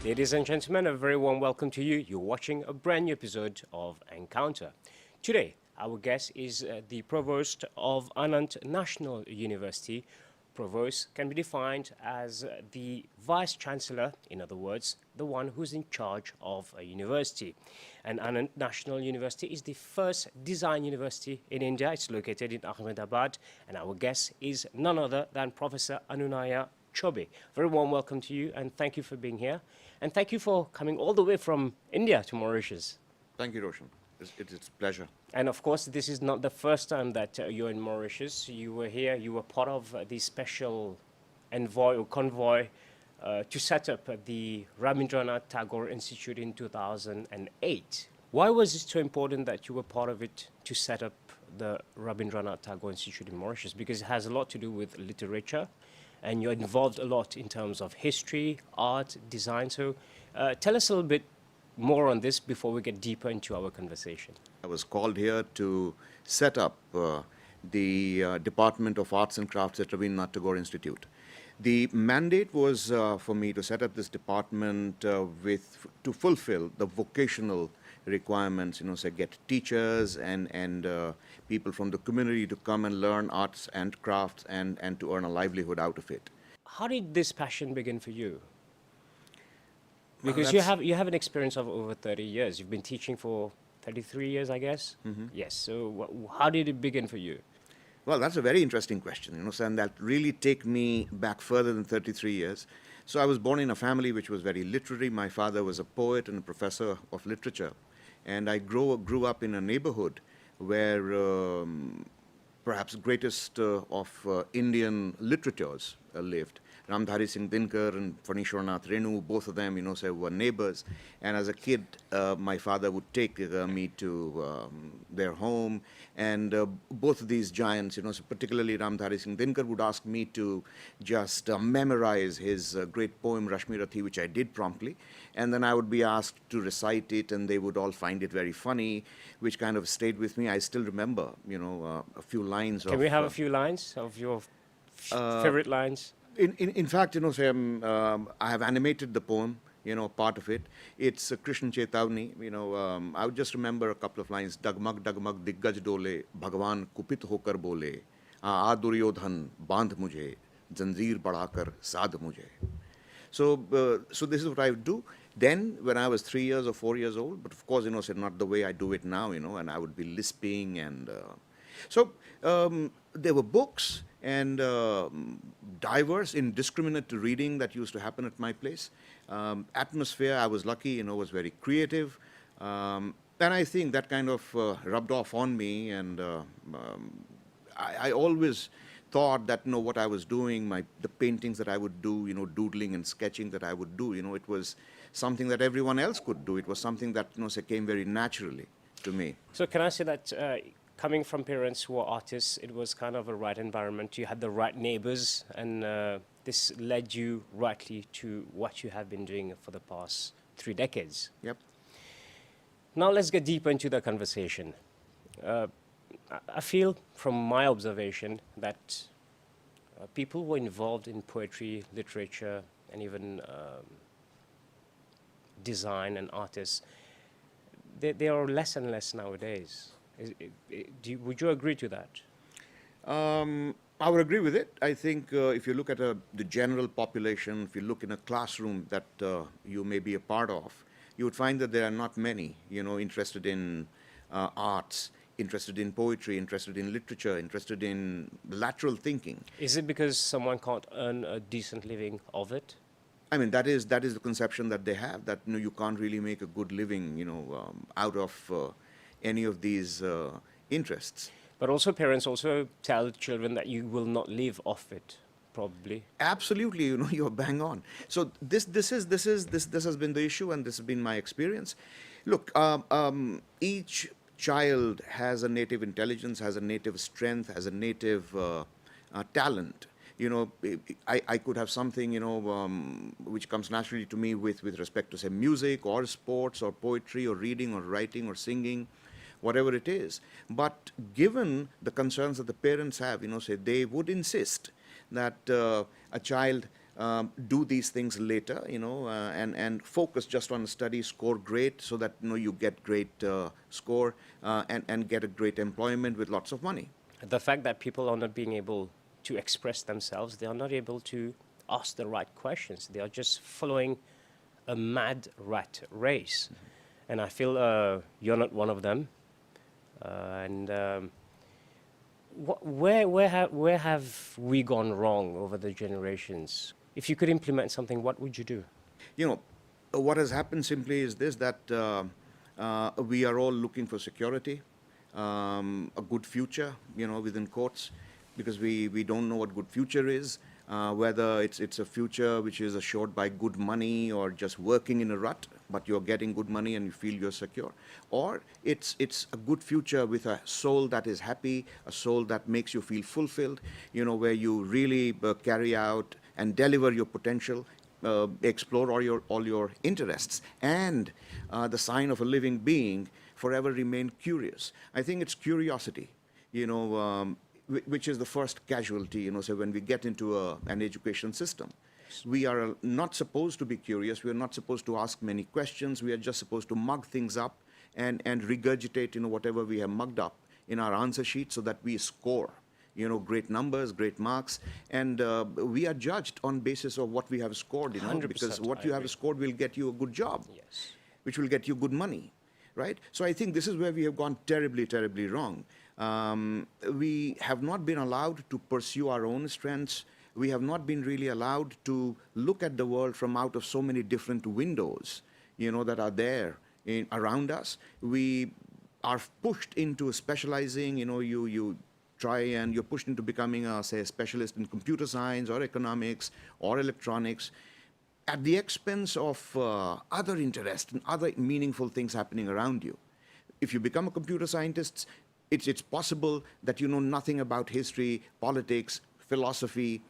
Ladies and gentlemen, a very warm welcome to you. You're watching a brand new episode of Encounter. Today, our guest is the Provost of Anant National University. Provost can be defined as the Vice-Chancellor, in other words, the one who's in charge of a university. And Anant National University is the first design university in India. It's located in Ahmedabad, and our guest is none other than Professor Anunaya Chaubey. Very warm welcome to you, and thank you for being here. And thank you for coming all the way from India to Mauritius. Thank you, Roshan. It's a pleasure. And of course, this is not the first time that you're in Mauritius. You were here, you were part of the special envoy or convoy to set up the Rabindranath Tagore Institute in 2008. Why was it so important that you were part of it to set up the Rabindranath Tagore Institute in Mauritius? Because it has a lot to do with literature, and you're involved a lot in terms of history, art, design. So tell us a little bit more on this before we get deeper into our conversation. I was called here to set up the Department of Arts and Crafts at Rabindranath Tagore Institute. The mandate was for me to set up this department to fulfill the vocational requirements, say get teachers and people from the community to come and learn arts and crafts and to earn a livelihood out of it. How did this passion begin for you? Because you have an experience of over 30 years. You've been teaching for 33 years, I guess? Mm-hmm. Yes. So how did it begin for you? Well, that's a very interesting question, and that really take me back further than 33 years. So I was born in a family which was very literary. My father was a poet and a professor of literature. And I grew up in a neighborhood where perhaps greatest of Indian literatures lived. Ramdhari Singh Dinkar and Phanishwarnath Renu, both of them, were neighbors. And as a kid, my father would take me to their home. And both of these giants, so particularly Ramdhari Singh Dinkar would ask me to just memorize his great poem, Rashmi Rathi, which I did promptly. And then I would be asked to recite it, and they would all find it very funny, which kind of stayed with me. I still remember, a few lines of... Can we have a few lines of your favorite lines? In fact, I have animated the poem, part of it. It's Krishna Chetavani. I would just remember a couple of lines. Dagmag dagmag diggaj dole, Bhagwan kupit hokar bole, Aa Duryodhan bandh mujhe, Zanjeer badhakar saadh mujhe. So this is what I would do. Then, when I was 3 years or 4 years old, but of course, not the way I do it now, and I would be lisping and... So there were books and diverse, indiscriminate reading that used to happen at my place. Atmosphere, I was lucky, was very creative. And I think that kind of rubbed off on me, and I always thought that, what I was doing, the paintings that I would do, doodling and sketching that I would do, it was something that everyone else could do. It was something that, came very naturally to me. So can I say that coming from parents who are artists, it was kind of a right environment. You had the right neighbors, and this led you rightly to what you have been doing for the past 3 decades. Yep. Now let's get deeper into the conversation. I feel, from my observation, that people who are involved in poetry, literature, and even design and artists, they are less and less nowadays. Would you agree to that? I would agree with it. I think if you look at the general population, if you look in a classroom that you may be a part of, you would find that there are not many, interested in arts, interested in poetry, interested in literature, interested in lateral thinking. Is it because someone can't earn a decent living of it? I mean, that is the conception that they have, that you can't really make a good living, out of any of these interests. But also parents also tell children that you will not live off it, probably. Absolutely, you're bang on. So this has been the issue, and this has been my experience. Look, each child has a native intelligence, has a native strength, has a native talent. I could have something, which comes naturally to me with respect to, say, music or sports or poetry or reading or writing or singing, whatever it is. But given the concerns that the parents have, say, they would insist that a child do these things later, and focus just on study, score great, so that you get great score and get a great employment with lots of money. The fact that people are not being able to express themselves, they are not able to ask the right questions. They are just following a mad rat race. And I feel you're not one of them. Where have we gone wrong over the generations? If you could implement something, what would you do? What has happened simply is this, that we are all looking for security, a good future, within quotes, because we don't know what good future is, whether it's a future which is assured by good money or just working in a rut, but you're getting good money and you feel you're secure, or it's a good future with a soul that is happy, a soul that makes you feel fulfilled, where you really carry out and deliver your potential, explore all your interests, and the sign of a living being, forever remain curious. I think it's curiosity, which is the first casualty, so when we get into an education system. We are not supposed to be curious. We are not supposed to ask many questions. We are just supposed to mug things up and regurgitate, whatever we have mugged up in our answer sheet, so that we score, great numbers, great marks. And we are judged on basis of what we have scored, because what you have scored will get you a good job, yes, which will get you good money, right? So I think this is where we have gone terribly, terribly wrong. We have not been allowed to pursue our own strengths. We have not been really allowed to look at the world from out of so many different windows, that are there around us. We are pushed into specializing, you try and you're pushed into becoming, say, a specialist in computer science or economics or electronics, at the expense of other interests and other meaningful things happening around you. If you become a computer scientist, it's possible that you know nothing about history, politics, philosophy,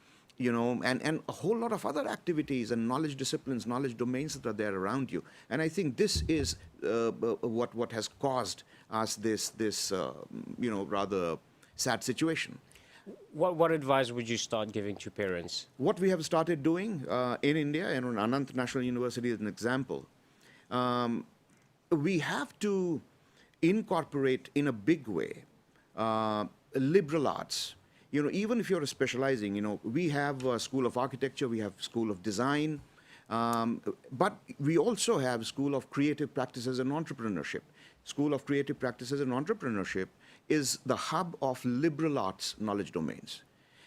and a whole lot of other activities and knowledge disciplines, knowledge domains that are there around you. And I think this is what has caused us this rather sad situation. What advice would you start giving to parents? What we have started doing in India, and Anant National University is an example, we have to incorporate in a big way liberal arts. Even if you're specializing, we have a school of architecture, we have school of design, but we also have school of creative practices and entrepreneurship. School of creative practices and entrepreneurship is the hub of liberal arts knowledge domains.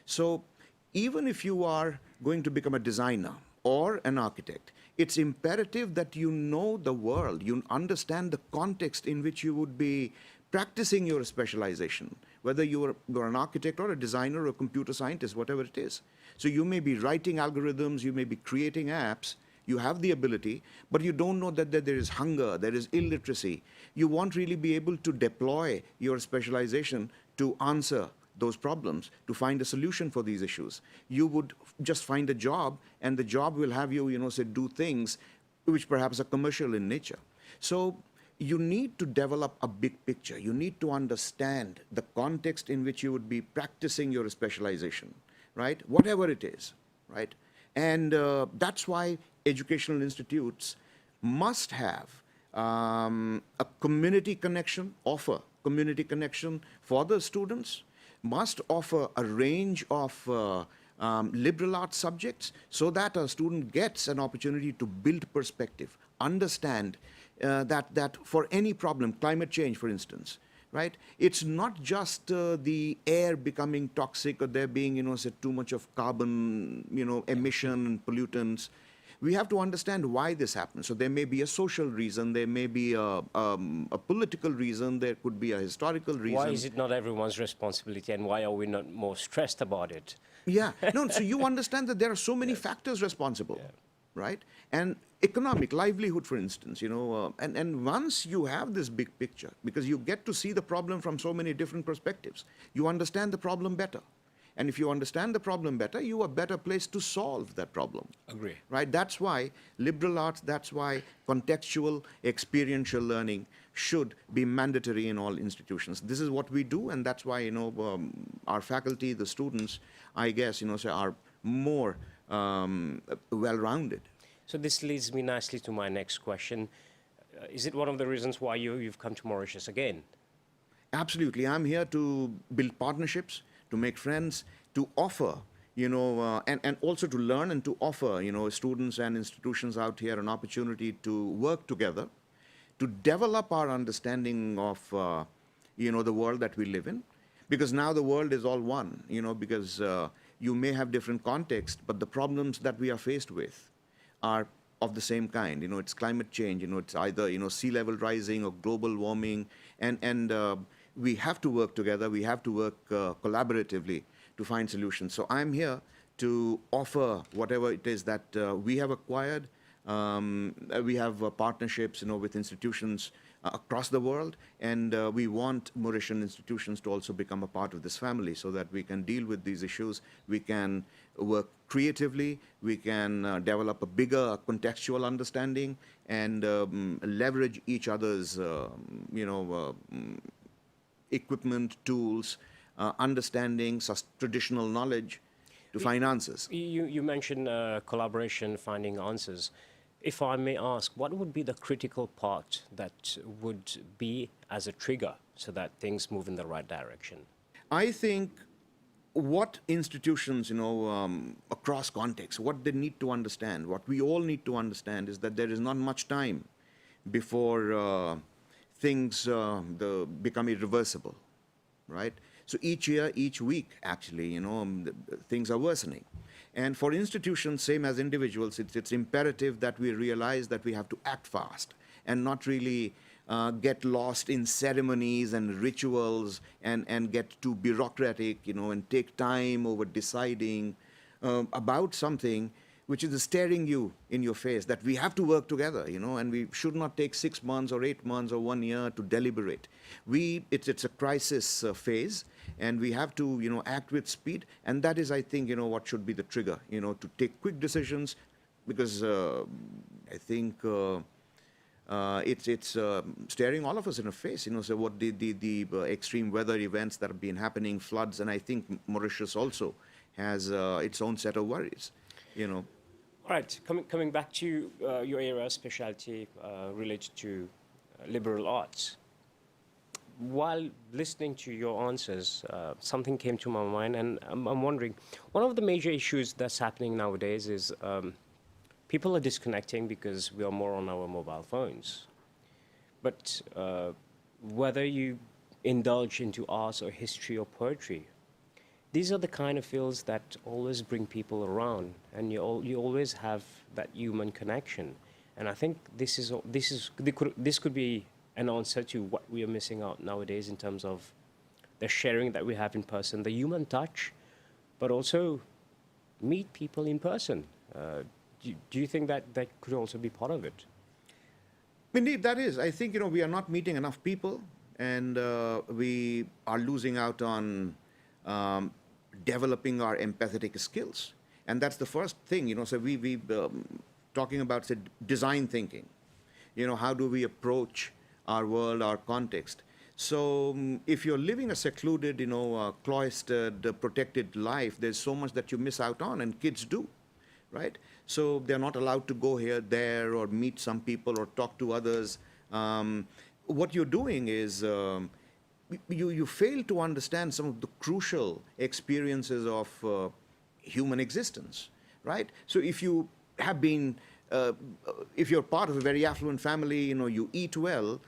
So even if you are going to become a designer or an architect, it's imperative that you know the world, you understand the context in which you would be practicing your specialization, whether you're an architect or a designer or a computer scientist, whatever it is. So you may be writing algorithms, you may be creating apps, you have the ability, but you don't know that there is hunger, there is illiteracy. You won't really be able to deploy your specialization to answer those problems, to find a solution for these issues. You would just find a job, and the job will have you, say, do things which perhaps are commercial in nature. So you need to develop a big picture. You need to understand the context in which you would be practicing your specialization, right? Whatever it is, right? And that's why educational institutes must have a community connection, offer community connection for the students, must offer a range of liberal arts subjects, so that a student gets an opportunity to build perspective, understand that for any problem, climate change, for instance, right? It's not just the air becoming toxic, or there being, say, too much of carbon, emission and pollutants. We have to understand why this happens. So there may be a social reason, there may be a political reason, there could be a historical reason. Why is it not everyone's responsibility, and why are we not more stressed about it? Yeah, no, so you understand that there are so many factors responsible, right? And economic, livelihood, for instance, and once you have this big picture, because you get to see the problem from so many different perspectives, you understand the problem better. And if you understand the problem better, you are better placed to solve that problem. Agree. Right? That's why liberal arts, that's why contextual, experiential learning should be mandatory in all institutions. This is what we do, and that's why, our faculty, the students, I guess, are more well-rounded. So this leads me nicely to my next question. Is it one of the reasons why you've come to Mauritius again? Absolutely. I'm here to build partnerships, to make friends, to offer, and also to learn and to offer, students and institutions out here an opportunity to work together, to develop our understanding of, the world that we live in. Because now the world is all one, because you may have different context, but the problems that we are faced with are of the same kind. It's climate change, it's either, sea level rising or global warming, and we have to work together, we have to work collaboratively to find solutions. So I'm here to offer whatever it is that we have acquired. We have partnerships, with institutions across the world, and we want Mauritian institutions to also become a part of this family so that we can deal with these issues, we can work creatively, we can develop a bigger contextual understanding, and leverage each other's, equipment, tools, understanding, traditional knowledge to find answers. You mentioned collaboration, finding answers. If I may ask, what would be the critical part that would be as a trigger so that things move in the right direction? I think what institutions, across contexts, what they need to understand, what we all need to understand is that there is not much time before things become irreversible, right? So each year, each week, actually, things are worsening. And for institutions, same as individuals, it's imperative that we realize that we have to act fast and not really get lost in ceremonies and rituals and get too bureaucratic, and take time over deciding about something which is staring you in your face, that we have to work together, and we should not take 6 months or 8 months or 1 year to deliberate. It's a crisis phase, and we have to, act with speed, and that is, I think, what should be the trigger, to take quick decisions, because I think it's staring all of us in the face, so what the extreme weather events that have been happening, floods, and I think Mauritius also has its own set of worries, All right, coming back to your area of specialty related to liberal arts. While listening to your answers, something came to my mind, and I'm wondering, one of the major issues that's happening nowadays is people are disconnecting because we are more on our mobile phones. But whether you indulge into arts or history or poetry, these are the kind of fields that always bring people around, and you always have that human connection. And I think this could be an answer to what we are missing out nowadays in terms of the sharing that we have in person, the human touch, but also meet people in person. Do you think that could also be part of it? Indeed, that is. I think, we are not meeting enough people, and we are losing out on developing our empathetic skills. And that's the first thing, so we talking about, say, design thinking. How do we approach our world, our context? So if you're living a secluded, cloistered, protected life, there's so much that you miss out on, and kids do, right? So they're not allowed to go here, there, or meet some people or talk to others. What you're doing is you fail to understand some of the crucial experiences of human existence, right? So if you have been, if you're part of a very affluent family, you eat well,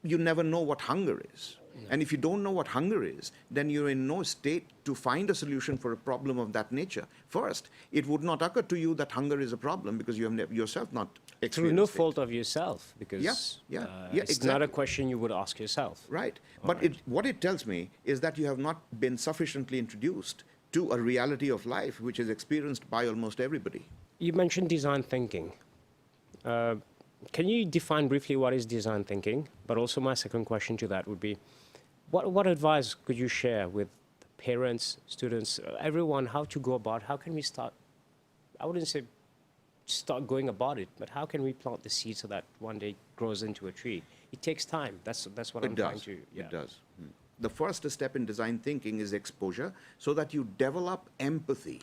you never know what hunger is. Yeah. And if you don't know what hunger is, then you're in no state to find a solution for a problem of that nature. First, it would not occur to you that hunger is a problem because you have yourself not experienced through no fault of yourself, because it's exactly. Not a question you would ask yourself. Right. But what it tells me is that you have not been sufficiently introduced to a reality of life which is experienced by almost everybody. You mentioned design thinking. Can you define briefly what is design thinking? But also my second question to that would be, what advice could you share with parents, students, everyone, how to go about, how can we start, I wouldn't say start going about it, but how can we plant the seed so that one day grows into a tree? It takes time. That's what I'm trying to... Yeah. It does. The first step in design thinking is exposure, so that you develop empathy,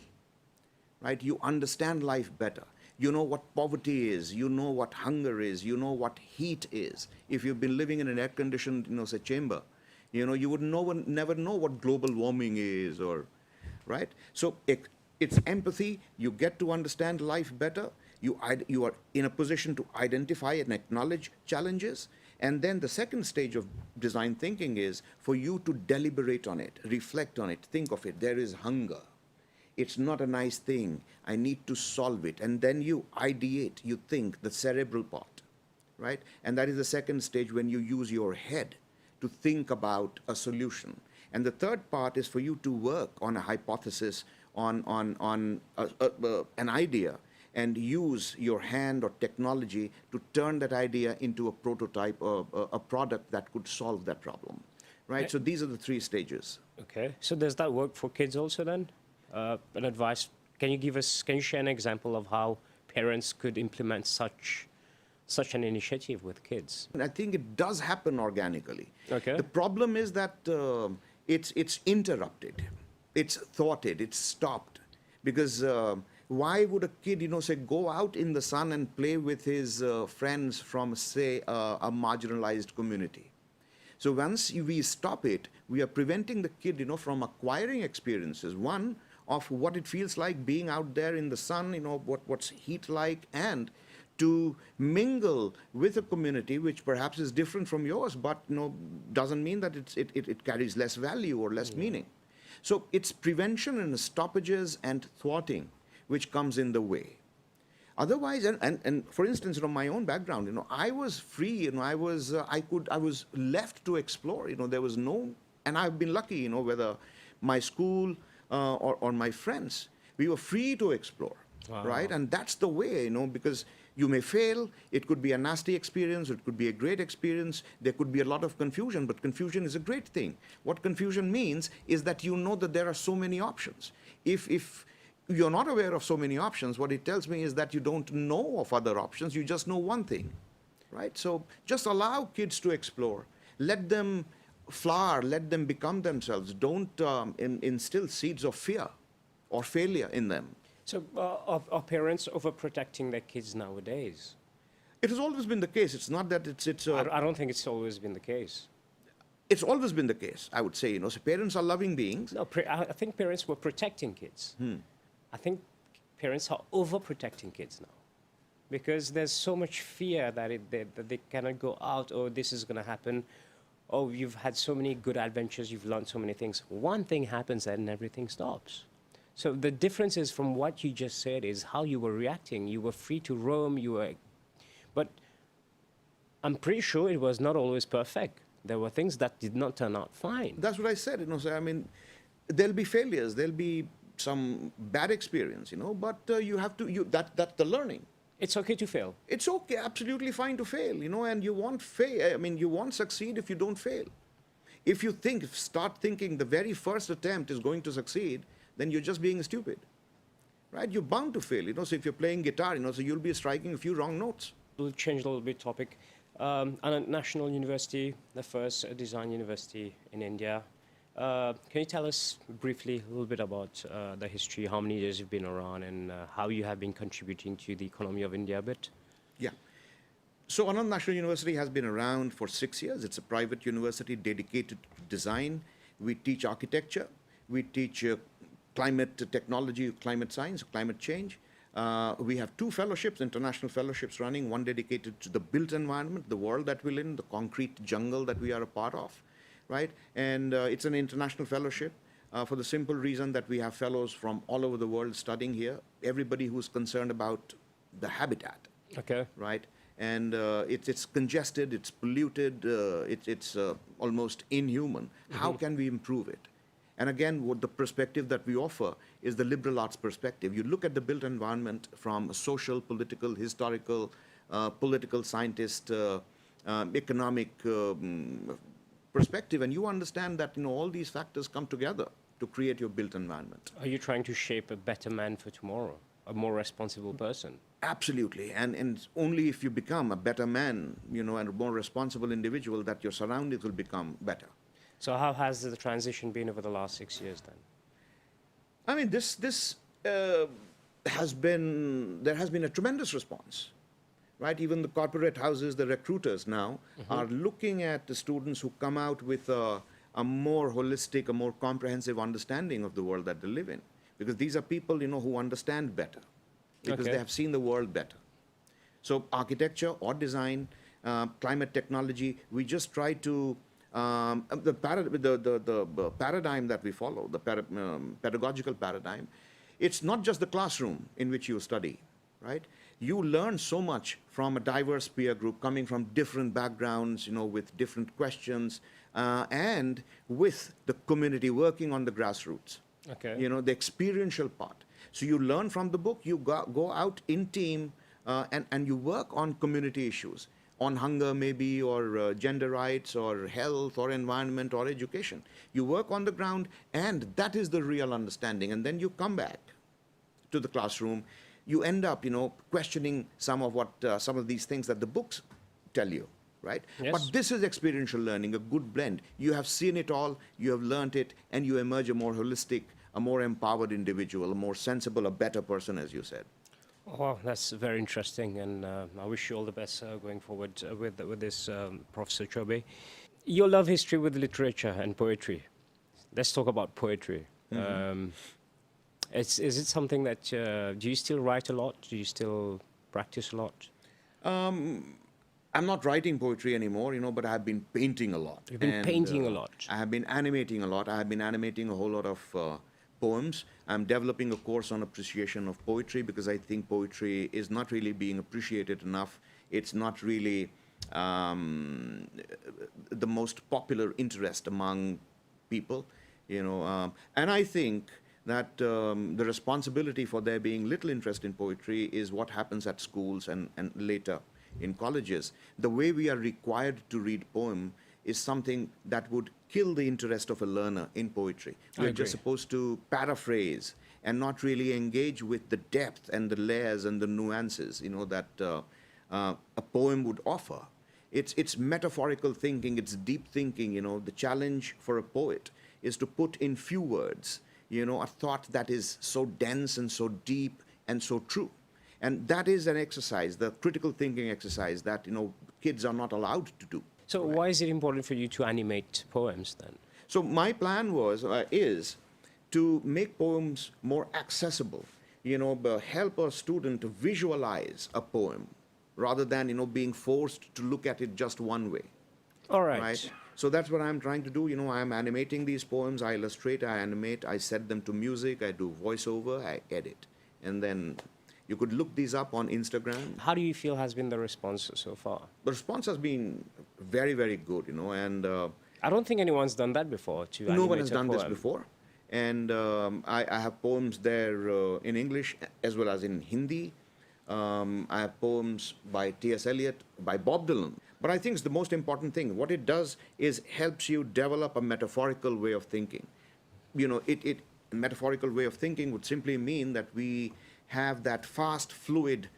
right? You understand life better. You know what poverty is. You know what hunger is. You know what heat is. If you've been living in an air-conditioned, say, chamber, you would never know what global warming is, or, right? So it's empathy. You get to understand life better. You are in a position to identify and acknowledge challenges. And then the second stage of design thinking is for you to deliberate on it, reflect on it, think of it. There is hunger. It's not a nice thing. I need to solve it. And then you ideate, you think, the cerebral part, right? And that is the second stage, when you use your head to think about a solution. And the third part is for you to work on a hypothesis, on an idea, and use your hand or technology to turn that idea into a prototype or a product that could solve that problem, right? So these are the three stages. Okay. So does that work for kids also then? An advice, can you share an example of how parents could implement such an initiative with kids? And I think it does happen organically. Okay. The problem is that it's interrupted, it's thwarted, it's stopped. Because why would a kid, say, go out in the sun and play with his friends from, say, a marginalized community? So once we stop it, we are preventing the kid, from acquiring experiences. One, of what it feels like being out there in the sun, what's heat like, and to mingle with a community which perhaps is different from yours, but doesn't mean that it carries less value or less meaning. So it's prevention and stoppages and thwarting which comes in the way. Otherwise, and for instance, my own background, I was free, I was left to explore, there was no, and I've been lucky, whether my school or my friends, we were free to explore, right? And that's the way, because you may fail, it could be a nasty experience, it could be a great experience, there could be a lot of confusion, but confusion is a great thing. What confusion means is that you know that there are so many options. If you're not aware of so many options, what it tells me is that you don't know of other options, you just know one thing, right? So just allow kids to explore. Let them flower, let them become themselves. Don't instill seeds of fear or failure in them. So are parents overprotecting their kids nowadays? It has always been the case. It's not that it's I don't think it's always been the case. It's always been the case, I would say. So parents are loving beings. No, I think parents were protecting kids. I think parents are overprotecting kids now, because there's so much fear that they cannot go out, or this is going to happen. Oh, you've had so many good adventures, you've learned so many things. One thing happens and everything stops. So the difference is, from what you just said, is how you were reacting. You were free to roam, but I'm pretty sure it was not always perfect. There were things that did not turn out fine. That's what I said, So, I mean, there'll be failures, there'll be some bad experience, but you have to, that's the learning. It's okay to fail. It's okay, absolutely fine to fail, and you won't fail. I mean, you won't succeed if you don't fail. If you start thinking the very first attempt is going to succeed, then you're just being stupid, right? You're bound to fail, So if you're playing guitar, so you'll be striking a few wrong notes. We'll change a little bit topic. Anant National University, the first design university in India. Can you tell us briefly a little bit about the history, how many years you've been around, and how you have been contributing to the economy of India a bit? Yeah. So Anant National University has been around for 6 years. It's a private university dedicated to design. We teach architecture. We teach climate technology, climate science, climate change. We have 2 fellowships, international fellowships running, one dedicated to the built environment, the world that we live in, the concrete jungle that we are a part of, right? And it's an international fellowship for the simple reason that we have fellows from all over the world studying here, everybody who's concerned about the habitat, Okay. right? And it's congested, it's polluted, it's almost inhuman. How can we improve it? And again, what the perspective that we offer is the liberal arts perspective. You look at the built environment from a social, political, historical, political scientist, economic perspective, and you understand that all these factors come together to create your built environment. Are you trying to shape a better man for tomorrow, a more responsible person? Absolutely, and only if you become a better man, and a more responsible individual, that your surroundings will become better. So how has the transition been over the last 6 years then? I mean, this there has been a tremendous response, right? Even the corporate houses, the recruiters now are looking at the students who come out with a more holistic, a more comprehensive understanding of the world that they live in, because these are people, who understand better, because they have seen the world better. So architecture or design, climate technology, we just try to the paradigm that we follow, the pedagogical paradigm. It's not just the classroom in which you study, right? You learn so much from a diverse peer group coming from different backgrounds, with different questions, and with the community working on the grassroots. Okay. The experiential part. So you learn from the book, you go out in team, and you work on community issues, on hunger maybe, or gender rights, or health, or environment, or education. You work on the ground, and that is the real understanding. And then you come back to the classroom. You end up, questioning some of these things that the books tell you, right? Yes. But this is experiential learning, a good blend. You have seen it all, you have learned it, and you emerge a more holistic, a more empowered individual, a more sensible, a better person, as you said. Wow, that's very interesting, and I wish you all the best going forward with this, Professor Chaubey. You love history with literature and poetry. Let's talk about poetry. Is it something that, do you still write a lot? Do you still practice a lot? I'm not writing poetry anymore, but I have been painting a lot. You've been painting a lot. I have been animating a lot. I have been animating a whole lot of poems. I'm developing a course on appreciation of poetry, because I think poetry is not really being appreciated enough. It's not really the most popular interest among people, and I think that the responsibility for there being little interest in poetry is what happens at schools and later in colleges. The way we are required to read poem is something that would kill the interest of a learner in poetry. We're just supposed to paraphrase and not really engage with the depth and the layers and the nuances, that a poem would offer. It's metaphorical thinking, it's deep thinking. The challenge for a poet is to put in few words, a thought that is so dense and so deep and so true. And that is an exercise, the critical thinking exercise that, kids are not allowed to do. So why is it important for you to animate poems then? So my plan is to make poems more accessible, help a student to visualize a poem rather than, being forced to look at it just one way. All right. So that's what I'm trying to do. I'm animating these poems. I illustrate, I animate, I set them to music, I do voiceover, I edit. And then you could look these up on Instagram. How do you feel has been the response so far? The response has been very, very good, and I don't think anyone's done that before. No one has done this before. And I have poems there in English as well as in Hindi. I have poems by T.S. Eliot, by Bob Dylan. But I think it's the most important thing. What it does is helps you develop a metaphorical way of thinking. A metaphorical way of thinking would simply mean that we have that fast, fluid,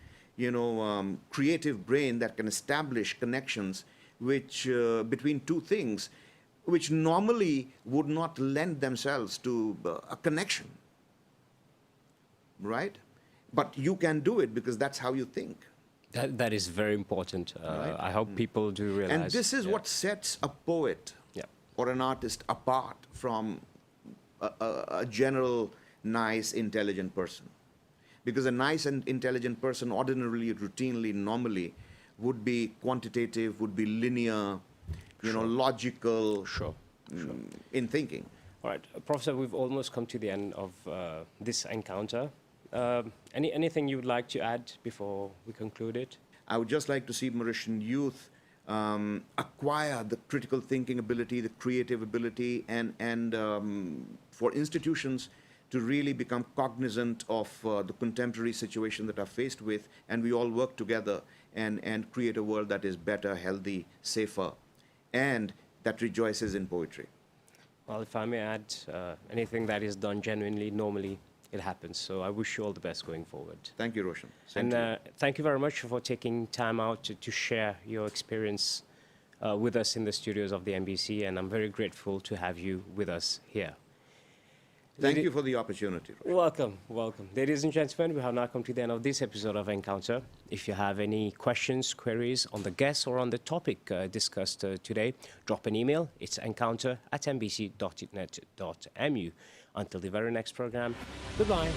creative brain that can establish connections which between two things, which normally would not lend themselves to a connection, right? But you can do it because that's how you think. That is very important. Right. I hope people do realize. And this is what sets a poet or an artist apart from a general, nice, intelligent person. Because a nice and intelligent person ordinarily, routinely, normally would be quantitative, would be linear, logical in thinking. All right. Professor, we've almost come to the end of this encounter. Anything you would like to add before we conclude it? I would just like to see Mauritian youth acquire the critical thinking ability, the creative ability, and for institutions to really become cognizant of the contemporary situation that are faced with, and we all work together and create a world that is better, healthy, safer, and that rejoices in poetry. Well, if I may add, anything that is done genuinely, normally, it happens. So I wish you all the best going forward. Thank you, Roshan. And thank you very much for taking time out to share your experience with us in the studios of the NBC, and I'm very grateful to have you with us here. Thank you for the opportunity. Welcome, welcome. Ladies and gentlemen, we have now come to the end of this episode of Encounter. If you have any questions, queries on the guest or on the topic discussed today, drop an email. It's encounter@mbc.net.mu. Until the very next program, goodbye.